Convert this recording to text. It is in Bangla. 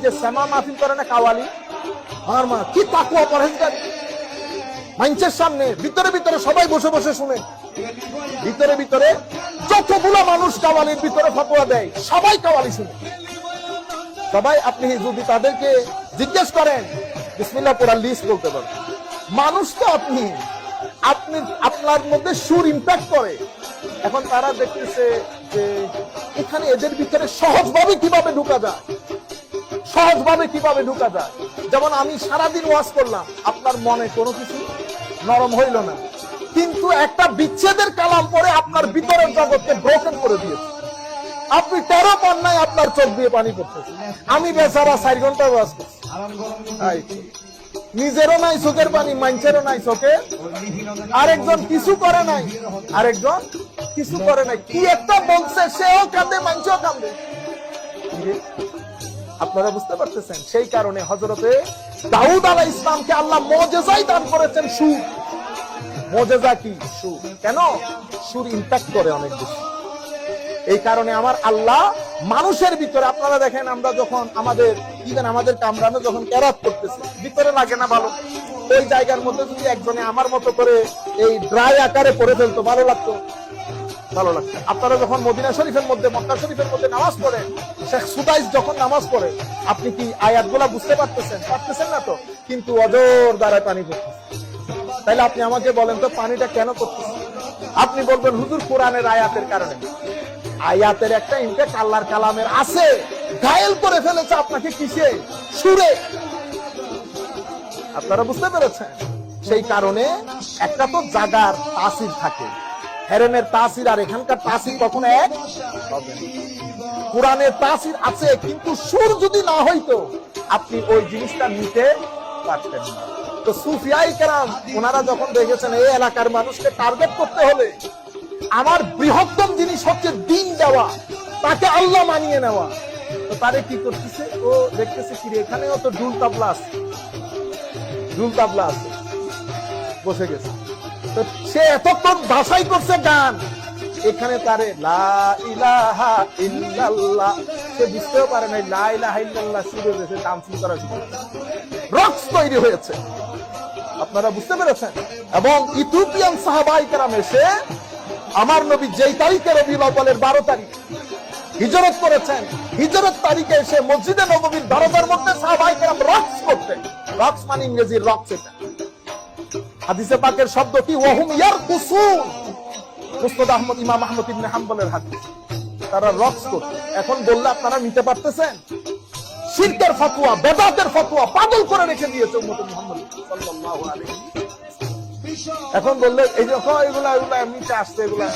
যে সেমা মাহফিল করে না কাওয়ালি, আমার মা কি তাকওয়া পরহেজগার, মানুষের সামনে ভিতরে ভিতরে সবাই বসে বসে শুনে, ভিতরে ভিতরে যতগুলো মানুষ কাওয়ালির ভিতরে ফতোয়া দেয় সবাই কাওয়ালি শুনে, সবাই। আপনি যদি তাদেরকে জিজ্ঞেস করেন বিসমিল্লাহ পড়ার লিস্ট বলতে পারেন। মানুষ তো আপনি আপনার মধ্যে সুর ইম্প্যাক্ট করে। এখন তারা দেখতেছে যে এখানে এদের ভিতরে সহজভাবে কিভাবে ঢুকা যায়, সহজভাবে কিভাবে ঢুকা যায়। যেমন আমি সারাদিন ওয়াজ করলাম, আপনার মনে কোনো কিছু নরম হইল না, কিন্তু একটা বিচ্ছেদের কালাম পরে আপনার ভিতরের জগৎকে ব্রোকেন করে দিয়েছে। আপনি 13 পান নাই, আপনার চোখ দিয়ে পানি পড়তেছে। আমি বেচারা 4 ঘন্টা ওয়াজ করছি, নিজেরও নাই চোখের পানি, মানুষেরও নাই চোখে। আরেকজন কিছু করে নাই, আরেকজন কিছু করে নাই, কি একটা বলছে সেও কাঁদে, মানুষও কাঁদে। আপনারা বুঝতে পারতেছেন? সেই কারণে হযরতে দাউদ আলাইহিস সালামকে আল্লাহ মুজিজাই দান করেছেন সুর। মুজিজা কি? সুর। কেন? সুর ইম্প্যাক্ট করে অনেক বেশি। এই কারণে আমার আল্লাহ মানুষের ভিতরে, আপনারা দেখেন আমরা যখন আমাদের কামরানো যখন কেরাত করতেছি, ভিতরে লাগে না ভালো? ওই জায়গার মধ্যে যদি একজনে আমার মতো করে এই ড্রাই আকারে পড়ে ফেলতো, ভালো লাগতো? ভালো লাগতো। আপনারা যখন মদিনা শরীফের মধ্যে, মক্কা শরীফের মধ্যে নামাজ পড়েন, শেখ সুদাইস যখন নামাজ পড়ে, আপনি কি আয়াতগুলা বুঝতে পারতেছেন? পারতেছেন না তো, কিন্তু অজর দ্বারা পানি পড়তেছে। তাইলে আপনি আমাকে বলেন তো পানিটা কেন পড়তেছে? আপনি বলবেন হুজুর কোরআনের আয়াতের কারণে। আয়াতের একটা ইম্প্যাক্ট আল্লাহর কালামের আছে, ঘায়েল করে ফেলেছে আপনাকে কিসে? সুরে। আপনারা বুঝতে পেরেছেন? সেই কারণে একটা তো জাগার তাসির থাকে, হেরেনের তাসির আর এখানকার তাসির কখনো এক হবে না। কোরআনের তাসির আছে, কিন্তু সুর যদি না হইতো আপনি ওই জিনিসটা নিতে পারতেন না। তো সুফিয়ায়ে কেরাম ওনারা যখন দেখেছেন এই এলাকার মানুষকে টার্গেট করতে হলে আমার বৃহত্তম জিনিস হচ্ছে দিন দেওয়া, তাকে আল্লাহ মানিয়ে নেওয়া, তো তারে কি করতেছে? ও দেখতেছে কি এখানেও তো ঢুল তাবলা আছে, ঢুল তাবলা আছে, বসে গেছে। তো সে এতক্ষণ ভাষাই করছে গান, এখানে তারে লা ইলাহা ইল্লাল্লাহ, সে বুঝতেও পারে নাই লা ইলাহা ইল্লাল্লাহ শুরু হয়েছে, ডান্সিং করা শুরু হয়েছে, রক্স তৈরি হয়েছে। আপনারা বুঝতে পেরেছেন? এবং ইথিওপিয়ান সাহাবায়ে কেরাম এসে আমার নবী যেই তারিখে রবিউল আউয়ালের 12 তারিখ হিজরত করেছেন, হিজরত তারিখে এসে মসজিদে নববীর দরজার মধ্যে সাহাবায়ে কেরাম রক্স করতেন। রক্স মানে ইংরেজি রক্স, এটা হাদিসে পাকের শব্দ কি? ওয়াহুম ইয়ারকুসুন, মুসনাদ আহমদ, ইমাম আহমদ ইবনে হাম্বলের হাদিস। তারা রক্স করতেন। এখন বললে আপনারা নিতে পারতেছেন? শিরকের ফতোয়া, বেদাতের ফতোয়া পাগল করে রেখে দিয়েছে উম্মত মুহাম্মদ সাল্লাল্লাহু আলাইহি। এখন বললে এই যে এগুলা নিচে আসছে, এগুলা